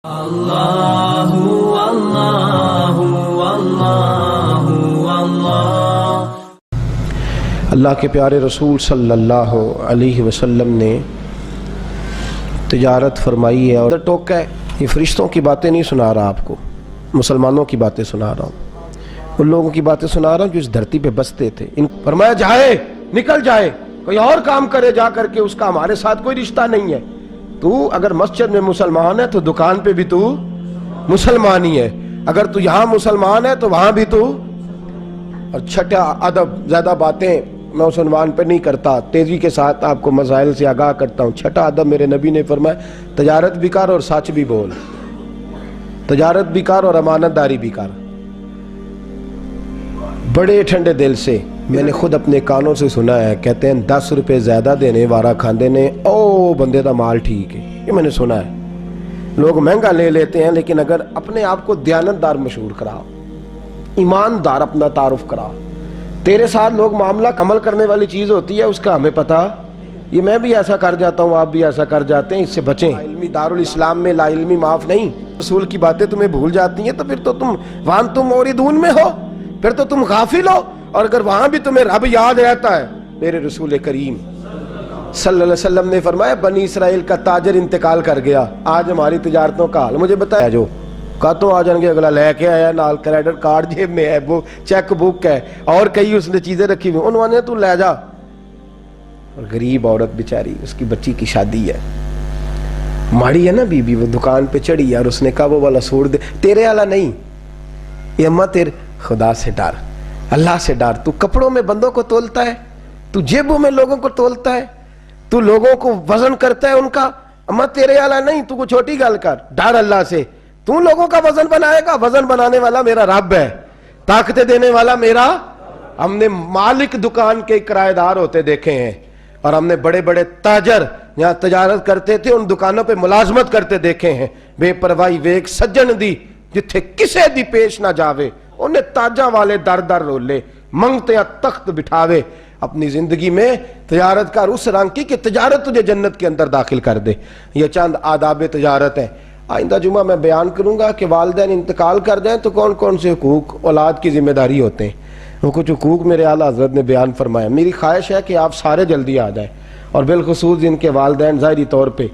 اللہ اللہ اللہ اللہ۔ اللہ کے پیارے رسول صلی اللہ علیہ وسلم نے تجارت فرمائی ہے اور ٹوکا ہے۔ یہ فرشتوں کی باتیں نہیں سنا رہا آپ کو، مسلمانوں کی باتیں سنا رہا ہوں، ان لوگوں کی باتیں سنا رہا ہوں جو اس دھرتی پہ بستے تھے۔ ان فرمایا جائے، نکل جائے، کوئی اور کام کرے جا کر کے، اس کا ہمارے ساتھ کوئی رشتہ نہیں ہے۔ تو اگر مسجد میں مسلمان ہے تو دکان پہ بھی تو مسلمان ہی ہے، اگر تو یہاں مسلمان ہے تو وہاں بھی تو۔ اور چھٹا ادب، زیادہ باتیں میں اس عنوان پہ نہیں کرتا، تیزی کے ساتھ آپ کو مسائل سے آگاہ کرتا ہوں۔ چھٹا ادب میرے نبی نے فرمایا تجارت بھی کر اور سچ بھی بول، تجارت بھی کر اور امانت داری بھی کر۔ بڑے ٹھنڈے دل سے میں نے خود اپنے کانوں سے سنا ہے، کہتے ہیں 10 روپے زیادہ دینے وارا کھاندے نے او بندے دا مال ٹھیک ہے۔ یہ میں نے سنا ہے، لوگ مہنگا لے لیتے ہیں، لیکن اگر اپنے آپ کو دیانتدار مشہور کراؤ، ایماندار اپنا تعارف کراؤ، تیرے ساتھ لوگ معاملہ عمل کرنے والی چیز ہوتی ہے، اس کا ہمیں پتہ، یہ میں بھی ایسا کر جاتا ہوں، آپ بھی ایسا کر جاتے ہیں، اس سے بچیں۔ علمی دارالاسلام میں لا علمی معاف نہیں، رسول کی باتیں تمہیں بھول جاتی ہیں تو پھر تو تم وہاں تم موردون میں ہو، پھر تو تم غافل ہو۔ اور اگر وہاں بھی تمہیں رب یاد رہتا ہے، میرے رسول کریم صلی اللہ علیہ وسلم نے فرمایا بنی اسرائیل کا تاجر انتقال کر گیا، آج ہماری تجارتوں کا حال مجھے بتایا، جو کاتوں آ جائیں گے، اگلا لے کے آیا، نال کریڈٹ کارڈ جیب میں ہے، وہ چیک بک ہے، اور کئی اس نے چیزیں رکھی ہوئی، انہوں نے تو لے جا۔ اور غریب عورت بیچاری، اس کی بچی کی شادی ہے، ماڑی ہے نا بی بی، وہ دکان پہ چڑھی اور اس نے کہا وہ والا سوٹ دے، تیرے والا نہیں، یہ اماں تیرے، خدا سے ڈر، اللہ سے ڈر، تو کپڑوں میں بندوں کو تولتا ہے، تو جیبوں میں لوگوں کو تولتا ہے، تو لوگوں کو وزن کرتا ہے ان کا، اماں تیرے والا نہیں، تو کو چھوٹی گل کر، ڈر اللہ سے، تو لوگوں کا وزن بنائے گا، وزن بنانے والا میرا رب ہے، طاقتیں دینے والا میرا۔ ہم نے مالک دکان کے کرایہ دار ہوتے دیکھے ہیں، اور ہم نے بڑے بڑے تاجر یہاں تجارت کرتے تھے، ان دکانوں پہ ملازمت کرتے دیکھے ہیں۔ بے پرواہی ویک سجن دی جتھے کسے دی پیش نہ جاوے، انہیں تاجاں والے در در رولے، منگتے یا تخت بٹھاوے۔ اپنی زندگی میں تجارت کر اس رنگ کی کہ تجارت تجھے جنت کے اندر داخل کر دے۔ یہ چند آداب تجارت ہیں۔ آئندہ جمعہ میں بیان کروں گا کہ والدین انتقال کر جائیں تو کون کون سے حقوق اولاد کی ذمہ داری ہوتے ہیں۔ وہ کچھ حقوق میرے اعلیٰ حضرت نے بیان فرمایا۔ میری خواہش ہے کہ آپ سارے جلدی آ جائیں، اور بالخصوص جن کے والدین ظاہری طور پہ